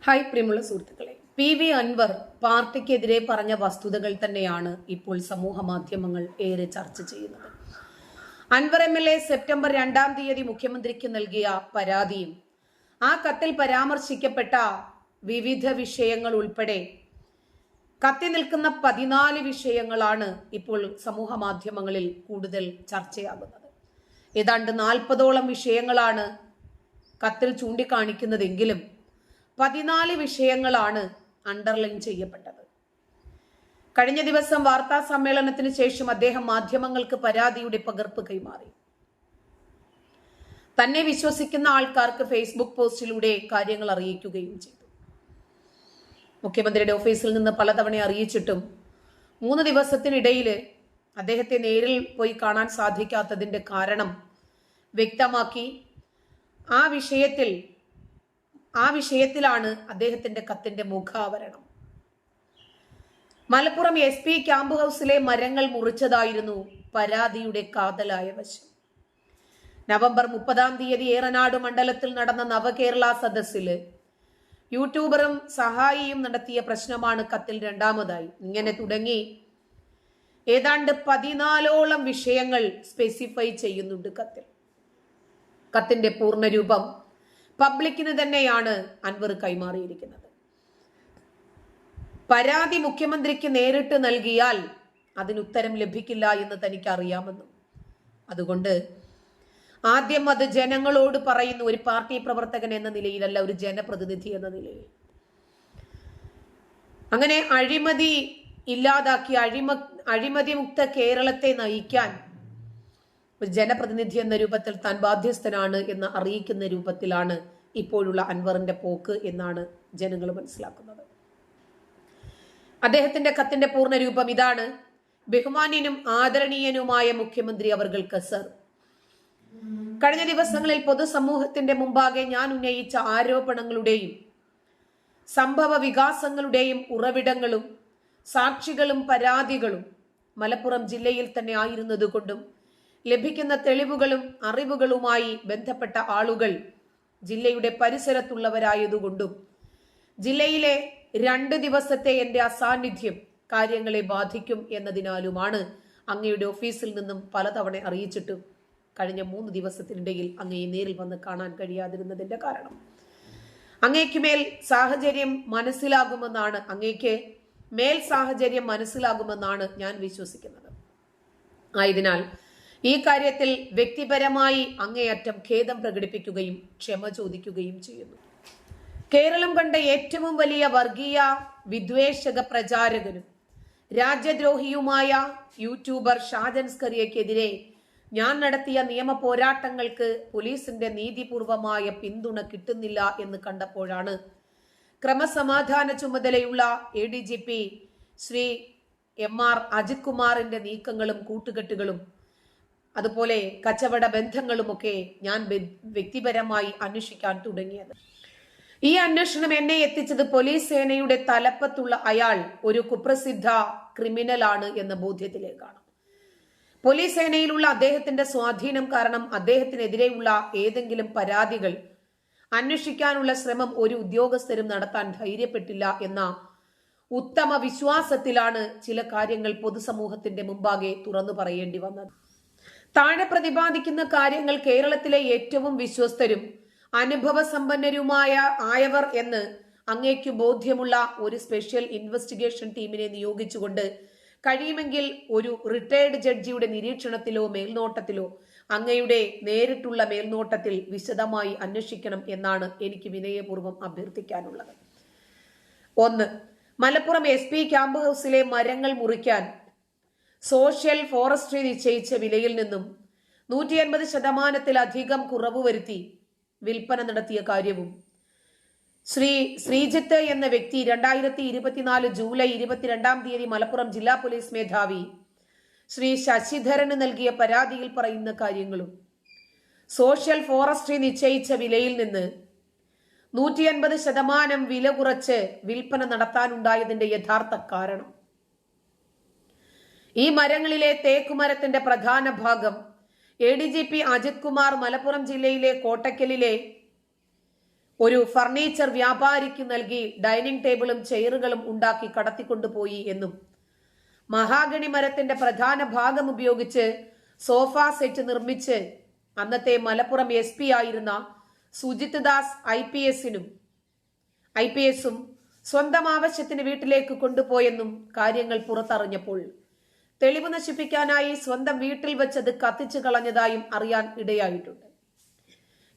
Hi പ്രിയമുള്ള സുഹൃത്തുക്കളെ, PV Anwar പാർട്ടിക്കെതിരെ പറഞ്ഞ വസ്തുതകൾ തന്നെയാണ് ഇപ്പോൾ സമൂഹ മാധ്യമങ്ങൾ ഏറെ ചർച്ച ചെയ്യുന്നത്. അൻവർ MLA സെപ്റ്റംബർ 2-ാം തീയതി മുഖ്യമന്ത്രിക്ക് നൽകിയ പരാതിയും ആ കത്തിൽ പരാമർശിക്കപ്പെട്ട വിവിധ വിഷയങ്ങൾ ഉൾപ്പെടെ കത്തി നിൽക്കുന്ന 14 വിഷയങ്ങളാണ് ഇപ്പോൾ സമൂഹ മാധ്യമങ്ങളിൽ കൂടുതൽ ചർച്ചയാകുന്നത്. ഏതാണ്ട് 40ഓളം വിഷയങ്ങളാണ് കത്തിൽ ചൂണ്ടിക്കാണിക്കുന്നതെങ്കിലും 14 വിഷയങ്ങളാണ് അണ്ടർലൈൻ ചെയ്യപ്പെട്ടത്. കഴിഞ്ഞ ദിവസം വാർത്താ സമ്മേളനത്തിന് ശേഷം അദ്ദേഹം മാധ്യമങ്ങൾക്ക് പരാതിയുടെ പകർപ്പ് കൈമാറി. തന്നെ വിശ്വസിക്കുന്ന ആൾക്കാർക്ക് ഫേസ്ബുക്ക് പോസ്റ്റിലൂടെ കാര്യങ്ങൾ അറിയിക്കുകയും ചെയ്തു. മുഖ്യമന്ത്രിയുടെ ഓഫീസിൽ നിന്ന് പലതവണ അറിയിച്ചിട്ടും 3 ദിവസത്തിനിടയിൽ അദ്ദേഹത്തെ നേരിൽ പോയി കാണാൻ സാധിക്കാത്തതിന്റെ കാരണം വ്യക്തമാക്കി. ആ വിഷയത്തിലാണ് അദ്ദേഹത്തിന്റെ കത്തിന്റെ മുഖാവരണം. മലപ്പുറം SP ക്യാമ്പ് ഹൗസിലെ മരങ്ങൾ മുറിച്ചതായിരുന്നു പരാതിയുടെ കാതലായ വശം. നവംബർ 30-ാം തീയതി ഏറനാട് മണ്ഡലത്തിൽ നടന്ന നവകേരള സദസ്സില് യൂട്യൂബറും സഹായിയും നടത്തിയ പ്രശ്നമാണ് കത്തിൽ രണ്ടാമതായി. ഇങ്ങനെ തുടങ്ങി ഏതാണ്ട് 14ഓളം വിഷയങ്ങൾ സ്പെസിഫൈ ചെയ്യുന്നുണ്ട് കത്തിൽ. കത്തിന്റെ പൂർണ്ണരൂപം പബ്ലിക്കിന് തന്നെയാണ് അൻവർ കൈമാറിയിരിക്കുന്നത്. പരാതി മുഖ്യമന്ത്രിക്ക് നേരിട്ട് നൽകിയാൽ അതിനുത്തരം ലഭിക്കില്ല എന്ന് തനിക്ക് അറിയാമെന്നും അതുകൊണ്ട് ആദ്യം അത് ജനങ്ങളോട് പറയുന്നു, ഒരു പാർട്ടി പ്രവർത്തകൻ എന്ന നിലയിലല്ല, ഒരു ജനപ്രതിനിധി എന്ന നിലയിൽ. അങ്ങനെ അഴിമതി ഇല്ലാതാക്കി അഴിമതി മുക്ത കേരളത്തെ നയിക്കാൻ ഒരു ജനപ്രതിനിധി എന്ന രൂപത്തിൽ താൻ ബാധ്യസ്ഥനാണ് എന്ന് അറിയിക്കുന്ന രൂപത്തിലാണ് ഇപ്പോഴുള്ള അൻവറിന്റെ പോക്ക് എന്നാണ് ജനങ്ങൾ മനസ്സിലാക്കുന്നത്. അദ്ദേഹത്തിന്റെ കത്തിന്റെ പൂർണ്ണ രൂപം ഇതാണ്. ബഹുമാന്യനും ആദരണീയനുമായ മുഖ്യമന്ത്രി അവർകൾക്ക് സർ, കഴിഞ്ഞ ദിവസങ്ങളിൽ പൊതുസമൂഹത്തിന്റെ മുമ്പാകെ ഞാൻ ഉന്നയിച്ച ആരോപണങ്ങളുടെയും സംഭവ വികാസങ്ങളുടെയും ഉറവിടങ്ങളും സാക്ഷികളും പരാതികളും മലപ്പുറം ജില്ലയിൽ തന്നെ ആയിരുന്നത് കൊണ്ടും ലഭിക്കുന്ന തെളിവുകളും അറിവുകളുമായി ബന്ധപ്പെട്ട ആളുകൾ ജില്ലയുടെ പരിസരത്തുള്ളവരായതുകൊണ്ടും ജില്ലയിലെ 2 ദിവസത്തെ എന്റെ അസാന്നിധ്യം കാര്യങ്ങളെ ബാധിക്കും എന്നതിനാലുമാണ് അങ്ങയുടെ ഓഫീസിൽ നിന്നും പലതവണ അറിയിച്ചിട്ടും കഴിഞ്ഞ 3 ദിവസത്തിനിടയിൽ അങ്ങയെ നേരിൽ വന്ന് കാണാൻ കഴിയാതിരുന്നതിന്റെ കാരണം. അങ്ങേക്ക് മേൽ സാഹചര്യം മനസ്സിലാകുമെന്നാണ് ഞാൻ വിശ്വസിക്കുന്നത്. ആയതിനാൽ ഈ കാര്യത്തിൽ വ്യക്തിപരമായി അങ്ങേയറ്റം ഖേദം പ്രകടിപ്പിക്കുകയും ക്ഷമ ചോദിക്കുകയും ചെയ്യുന്നു. കേരളം കണ്ട ഏറ്റവും വലിയ വർഗീയ വിദ്വേഷക പ്രചാരകനും രാജ്യദ്രോഹിയുമായ യൂട്യൂബർ ഷാജൻ സ്കറിയക്കെതിരെ ഞാൻ നടത്തിയ നിയമ പോരാട്ടങ്ങൾക്ക് പോലീസിന്റെ നീതിപൂർവമായ പിന്തുണ കിട്ടുന്നില്ല എന്ന് കണ്ടപ്പോഴാണ് ക്രമസമാധാന ചുമതലയുള്ള ADGP ശ്രീ MR അജിത് കുമാറിന്റെ നീക്കങ്ങളും കൂട്ടുകെട്ടുകളും അതുപോലെ കച്ചവട ബന്ധങ്ങളുമൊക്കെ ഞാൻ വ്യക്തിപരമായി അന്വേഷിക്കാൻ തുടങ്ങിയത്. ഈ അന്വേഷണം എന്നെ എത്തിച്ചത് പോലീസ് സേനയുടെ തലപ്പത്തുള്ള അയാൾ ഒരു കുപ്രസിദ്ധ ക്രിമിനലാണ് എന്ന ബോധ്യത്തിലേക്കാണ്. പോലീസ് സേനയിലുള്ള അദ്ദേഹത്തിന്റെ സ്വാധീനം കാരണം അദ്ദേഹത്തിനെതിരെയുള്ള ഏതെങ്കിലും പരാതികൾ അന്വേഷിക്കാനുള്ള ശ്രമം ഒരു ഉദ്യോഗസ്ഥരും നടത്താൻ ധൈര്യപ്പെട്ടില്ല എന്ന ഉത്തമ വിശ്വാസത്തിലാണ് ചില കാര്യങ്ങൾ പൊതുസമൂഹത്തിന്റെ മുമ്പാകെ തുറന്നു പറയേണ്ടി വന്നത്. താഴെ പ്രതിപാദിക്കുന്ന കാര്യങ്ങൾ കേരളത്തിലെ ഏറ്റവും വിശ്വസ്തരും അനുഭവസമ്പന്നരുമായവർ എന്ന് അങ്ങേക്ക് ബോധ്യമുള്ള ഒരു സ്പെഷ്യൽ ഇൻവെസ്റ്റിഗേഷൻ ടീമിനെ നിയോഗിച്ചുകൊണ്ട് കഴിയുമെങ്കിൽ ഒരു റിട്ടയർഡ് ജഡ്ജിയുടെ നിരീക്ഷണത്തിലോ മേൽനോട്ടത്തിലോ അങ്ങയുടെ നേരിട്ടുള്ള മേൽനോട്ടത്തിൽ വിശദമായി അന്വേഷിക്കണം എന്നാണ് എനിക്ക് വിനയപൂർവ്വം അഭ്യർത്ഥിക്കാനുള്ളത്. 1. മലപ്പുറം SP ക്യാമ്പ് ഹൗസിലെ മരങ്ങൾ മുറിക്കാൻ സോഷ്യൽ ഫോറസ്ട്രി നിശ്ചയിച്ച വിലയിൽ നിന്നും 180% കുറവ് വരുത്തി വിൽപ്പന നടത്തിയ കാര്യവും ശ്രീജിത്ത് എന്ന വ്യക്തി 2024 ജൂലൈ 22-ാം തീയതി മലപ്പുറം ജില്ലാ പോലീസ് മേധാവി ശ്രീ ശശിധരന് നൽകിയ പരാതിയിൽ പറയുന്ന കാര്യങ്ങളും സോഷ്യൽ ഫോറസ്ട്രി നിശ്ചയിച്ച വിലയിൽ നിന്ന് 180% വില കുറച്ച് വിൽപ്പന നടത്താനുണ്ടായതിന്റെ യഥാർത്ഥ കാരണം. ഈ മരങ്ങളിലെ തേക്കുമരത്തിന്റെ പ്രധാന ഭാഗം ADGP അജിത് കുമാർ മലപ്പുറം ജില്ലയിലെ കോട്ടക്കലിലെ ഒരു ഫർണിച്ചർ വ്യാപാരിക്ക് നൽകി ഡൈനിങ് ടേബിളും ചെയറുകളും ഉണ്ടാക്കി കടത്തിക്കൊണ്ടുപോയി എന്നും മഹാഗണി മരത്തിന്റെ പ്രധാന ഭാഗം ഉപയോഗിച്ച് സോഫ സെറ്റ് നിർമ്മിച്ച് അന്നത്തെ മലപ്പുറം SP ആയിരുന്ന സുജിത് ദാസ് IPSും സ്വന്തം ആവശ്യത്തിന് വീട്ടിലേക്ക് കൊണ്ടുപോയെന്നും കാര്യങ്ങൾ പുറത്തറിഞ്ഞപ്പോൾ തെളിവ് നശിപ്പിക്കാനായി സ്വന്തം വീട്ടിൽ വെച്ചത് കത്തിച്ചു കളഞ്ഞതായും അറിയാൻ ഇടയായിട്ടുണ്ട്.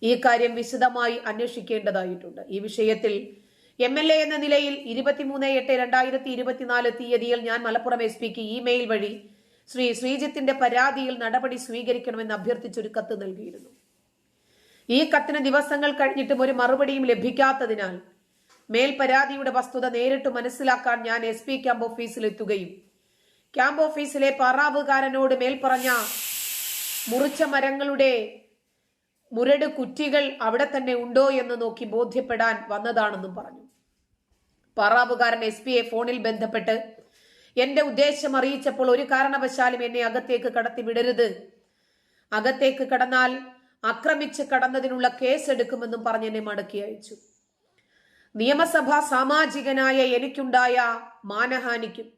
ഈ കാര്യം വിശദമായി അന്വേഷിക്കേണ്ടതായിട്ടുണ്ട്. ഈ വിഷയത്തിൽ MLA എന്ന നിലയിൽ 23/8/2024 തീയതിയിൽ ഞാൻ മലപ്പുറം SPക്ക് ഇമെയിൽ വഴി ശ്രീജിത്തിന്റെ പരാതിയിൽ നടപടി സ്വീകരിക്കണമെന്ന് അഭ്യർത്ഥിച്ചൊരു കത്ത് നൽകിയിരുന്നു. ഈ കത്തിന് ദിവസങ്ങൾ കഴിഞ്ഞിട്ടും ഒരു മറുപടിയും ലഭിക്കാത്തതിനാൽ മേൽ പരാതിയുടെ വസ്തുത നേരിട്ട് മനസ്സിലാക്കാൻ ഞാൻ SP ക്യാമ്പ് ഓഫീസിലെത്തുകയും ക്യാമ്പ് ഓഫീസിലെ പാറാവുകാരനോട് മേൽപ്പറഞ്ഞ മുറിച്ച മരങ്ങളുടെ മുരട് കുറ്റികൾ അവിടെ തന്നെ ഉണ്ടോ എന്ന് നോക്കി ബോധ്യപ്പെടാൻ വന്നതാണെന്നും പറഞ്ഞു. പാറാവുകാരൻ SPയെ ഫോണിൽ ബന്ധപ്പെട്ട് എന്റെ ഉദ്ദേശം അറിയിച്ചപ്പോൾ ഒരു കാരണവശാലും എന്നെ അകത്തേക്ക് കടത്തി വിടരുത്, അകത്തേക്ക് കടന്നാൽ ആക്രമിച്ച് കടന്നതിനുള്ള കേസ് എടുക്കുമെന്നും പറഞ്ഞ് എന്നെ മടക്കി അയച്ചു. നിയമസഭാ സാമാജികനായ എനിക്കുണ്ടായ മാനഹാനിക്കും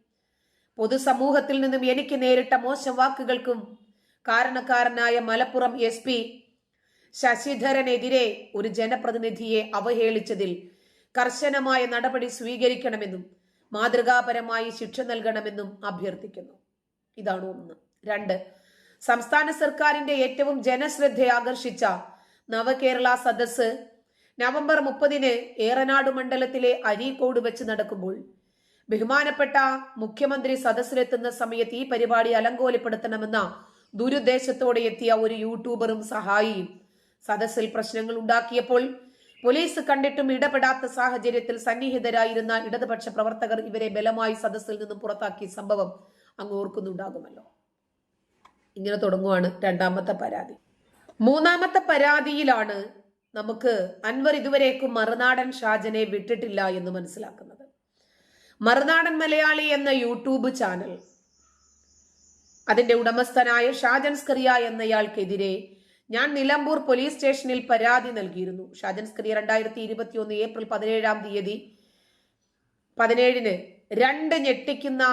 പൊതുസമൂഹത്തിൽ നിന്നും എനിക്ക് നേരിട്ട മോശം വാക്കുകൾക്കും കാരണക്കാരനായ മലപ്പുറം SP ശശിധരനെതിരെ ഒരു ജനപ്രതിനിധിയെ അവഹേളിച്ചതിൽ കർശനമായ നടപടി സ്വീകരിക്കണമെന്നും മാതൃകാപരമായി ശിക്ഷ നൽകണമെന്നും അഭ്യർത്ഥിക്കുന്നു. ഇതാണ് 1. 2. സംസ്ഥാന സർക്കാരിന്റെ ഏറ്റവും ജനശ്രദ്ധ ആകർഷിച്ച നവകേരള സദസ്സ് നവംബർ 30 ഏറനാട് മണ്ഡലത്തിലെ അരീക്കോട് വെച്ച് നടക്കുമ്പോൾ ബഹുമാനപ്പെട്ട മുഖ്യമന്ത്രി സദസ്സിലെത്തുന്ന സമയത്ത് ഈ പരിപാടി അലങ്കോലപ്പെടുത്തണമെന്ന ദുരുദ്ദേശത്തോടെ എത്തിയ ഒരു യൂട്യൂബറും സഹായിയും സദസ്സിൽ പ്രശ്നങ്ങൾ ഉണ്ടാക്കിയപ്പോൾ പോലീസ് കണ്ടിട്ടും ഇടപെടാത്ത സാഹചര്യത്തിൽ സന്നിഹിതരായിരുന്ന ഇടതുപക്ഷ പ്രവർത്തകർ ഇവരെ ബലമായി സദസ്സിൽ നിന്നും പുറത്താക്കിയ സംഭവം അങ്ങ് ഓർക്കുന്നുണ്ടാകുമല്ലോ. ഇങ്ങനെ തുടങ്ങുവാണ് 2ാമത്തെ പരാതി. 3ാമത്തെ പരാതിയിലാണ് നമുക്ക് അൻവർ ഇതുവരേക്കും മറുനാടൻ ഷാജനെ വിട്ടിട്ടില്ല എന്ന് മനസ്സിലാക്കുന്നത്. മറുനാടൻ മലയാളി എന്ന യൂട്യൂബ് ചാനൽ അതിന്റെ ഉടമസ്ഥനായ ഷാജൻ സ്കറിയ എന്നയാൾക്കെതിരെ ഞാൻ നിലമ്പൂർ പോലീസ് സ്റ്റേഷനിൽ പരാതി നൽകിയിരുന്നു. ഷാജൻ സ്കറിയ 2021 ഏപ്രിൽ 17 2 ഞെട്ടിക്കുന്ന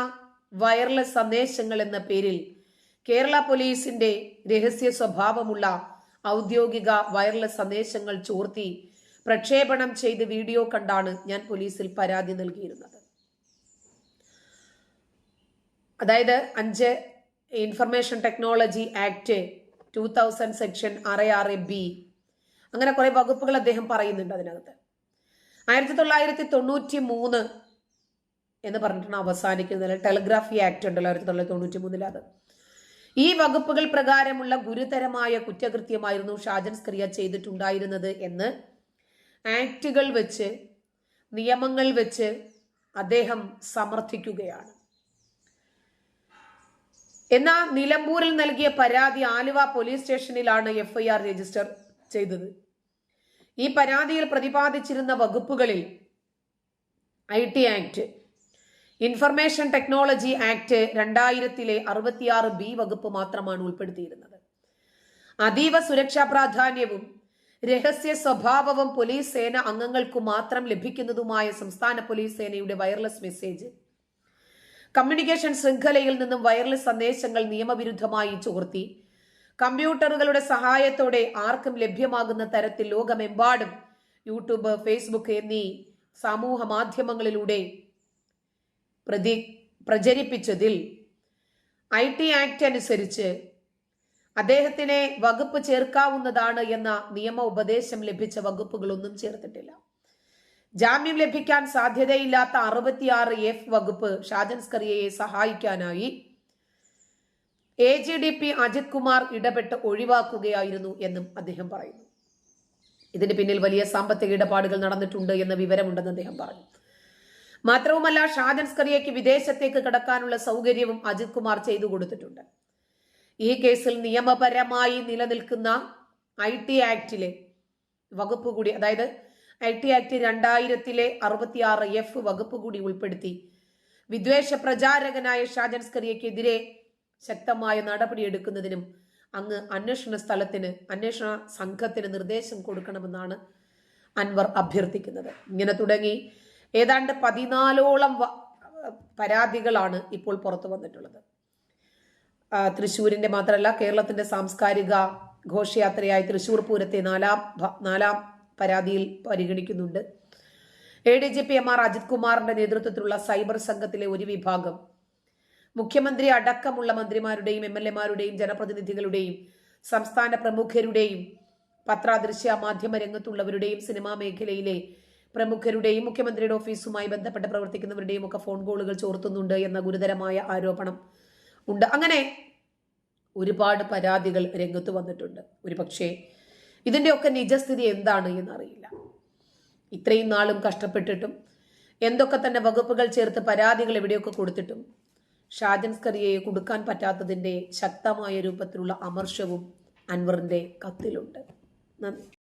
വയർലെസ് സന്ദേശങ്ങൾ എന്ന പേരിൽ കേരള പോലീസിന്റെ രഹസ്യ സ്വഭാവമുള്ള ഔദ്യോഗിക വയർലെസ് സന്ദേശങ്ങൾ ചോർത്തി പ്രക്ഷേപണം ചെയ്ത് വീഡിയോ കണ്ടാണ് ഞാൻ പോലീസിൽ പരാതി നൽകിയിരുന്നത്. അതായത് 5 information technology act 2000 section 6(6)B അങ്ങനെ കുറെ വകുപ്പുകൾ അദ്ദേഹം പറയുന്നുണ്ട്. അതിനകത്ത് 1993 എന്ന് പറഞ്ഞിട്ടാണ് അവസാനിക്കുന്നത്. ടെലിഗ്രാഫി ആക്ട് ഉണ്ടല്ലോ 1993. അത് ഈ വകുപ്പുകൾ പ്രകാരമുള്ള ഗുരുതരമായ കുറ്റകൃത്യമായിരുന്നു ഷാജൻ സ്കറിയ ചെയ്തിട്ടുണ്ടായിരുന്നത് എന്ന് ആക്ടുകൾ വെച്ച് നിയമങ്ങൾ വെച്ച് അദ്ദേഹം സമർത്ഥിക്കുകയാണ്. എന്നാൽ നിലമ്പൂരിൽ നൽകിയ പരാതി ആലുവ പോലീസ് സ്റ്റേഷനിലാണ് FIR രജിസ്റ്റർ ചെയ്തത്. ഈ പരാതിയിൽ പ്രതിപാദിച്ചിരുന്ന വകുപ്പുകളിൽ IT act, information technology act 2000 66(B) വകുപ്പ് മാത്രമാണ് ഉൾപ്പെടുത്തിയിരുന്നത്. അതീവ സുരക്ഷാ പ്രാധാന്യവും രഹസ്യ സ്വഭാവവും പോലീസ് സേന അംഗങ്ങൾക്കു മാത്രം ലഭിക്കുന്നതുമായ സംസ്ഥാന പോലീസ് സേനയുടെ വയർലെസ് മെസ്സേജ് കമ്മ്യൂണിക്കേഷൻ ശൃംഖലയിൽ നിന്നും വയർലെസ് സന്ദേശങ്ങൾ നിയമവിരുദ്ധമായി ചോർത്തി കമ്പ്യൂട്ടറുകളുടെ സഹായത്തോടെ ആർക്കും ലഭ്യമാകുന്ന തരത്തിൽ ലോകമെമ്പാടും യൂട്യൂബ്, ഫേസ്ബുക്ക് എന്നീ സമൂഹ മാധ്യമങ്ങളിലൂടെ പ്രചരിപ്പിച്ചതിൽ IT ആക്ട് അനുസരിച്ച് അദ്ദേഹത്തിനെ വകുപ്പ് ചേർക്കാവുന്നതാണ് എന്ന നിയമ ഉപദേശം ലഭിച്ച വകുപ്പുകളൊന്നും ചേർത്തിട്ടില്ല. ജാമ്യം ലഭിക്കാൻ സാധ്യതയില്ലാത്ത 66(F) വകുപ്പ് ഷാജൻ സ്കറിയയെ സഹായിക്കാനായി AGDP അജിത് കുമാർ ഇടപെട്ട് ഒഴിവാക്കുകയായിരുന്നു എന്നും അദ്ദേഹം പറയുന്നു. ഇതിന് പിന്നിൽ വലിയ സാമ്പത്തിക ഇടപാടുകൾ നടന്നിട്ടുണ്ട് എന്ന വിവരമുണ്ടെന്ന് അദ്ദേഹം പറഞ്ഞു. മാത്രവുമല്ല, ഷാജൻ സ്കറിയയ്ക്ക് വിദേശത്തേക്ക് കടക്കാനുള്ള സൗകര്യവും അജിത് കുമാർ ചെയ്തു കൊടുത്തിട്ടുണ്ട്. ഈ കേസിൽ നിയമപരമായി നിലനിൽക്കുന്ന IT ആക്ടിലെ വകുപ്പ് കൂടി, അതായത് IT ആക്ട് 2000 66(F) വകുപ്പ് കൂടി ഉൾപ്പെടുത്തി വിദ്വേഷ പ്രചാരകനായ ഷാജൻ സ്കറിയയ്ക്കെതിരെ ശക്തമായ നടപടിയെടുക്കുന്നതിനും അങ്ങ് അന്വേഷണ സംഘത്തിന് നിർദ്ദേശം കൊടുക്കണമെന്നാണ് അൻവർ അഭ്യർത്ഥിക്കുന്നത്. ഇങ്ങനെ തുടങ്ങി ഏതാണ്ട് 14ഓളം പരാതികളാണ് ഇപ്പോൾ പുറത്തു വന്നിട്ടുള്ളത്. തൃശ്ശൂരിന്റെ മാത്രമല്ല, കേരളത്തിന്റെ സാംസ്കാരിക ഘോഷയാത്രയായി തൃശ്ശൂർ പൂരത്തെ നാലാം പരാതിയിൽ പരിഗണിക്കുന്നുണ്ട്. ADGP MR അജിത് കുമാറിന്റെ നേതൃത്വത്തിലുള്ള സൈബർ സംഘത്തിലെ ഒരു വിഭാഗം മുഖ്യമന്ത്രി അടക്കമുള്ള മന്ത്രിമാരുടെയും MLA-മാരുടെയും ജനപ്രതിനിധികളുടെയും സംസ്ഥാന പ്രമുഖരുടെയും പത്രദൃശ്യ മാധ്യമ രംഗത്തുള്ളവരുടെയും സിനിമാ മേഖലയിലെ പ്രമുഖരുടെയും മുഖ്യമന്ത്രിയുടെ ഓഫീസുമായി ബന്ധപ്പെട്ട് പ്രവർത്തിക്കുന്നവരുടെയും ഒക്കെ ഫോൺ കോളുകൾ ചോർത്തുന്നുണ്ട് എന്ന ഗുരുതരമായ ആരോപണം ഉണ്ട്. അങ്ങനെ ഒരുപാട് പരാതികൾ രംഗത്ത് വന്നിട്ടുണ്ട്. ഒരുപക്ഷെ ഇതിന്റെയൊക്കെ നിജസ്ഥിതി എന്താണ് എന്നറിയില്ല. ഇത്രയും നാളും കഷ്ടപ്പെട്ടിട്ടും എന്തൊക്കെ തന്നെ വകുപ്പുകൾ ചേർത്ത് പരാതികൾ എവിടെയൊക്കെ കൊടുത്തിട്ടും ഷാജൻ സ്കറിയയെ കൊടുക്കാൻ പറ്റാത്തതിന്റെ ശക്തമായ രൂപത്തിലുള്ള അമർഷവും അൻവറിന്റെ കത്തിലുണ്ട്. നന്ദി.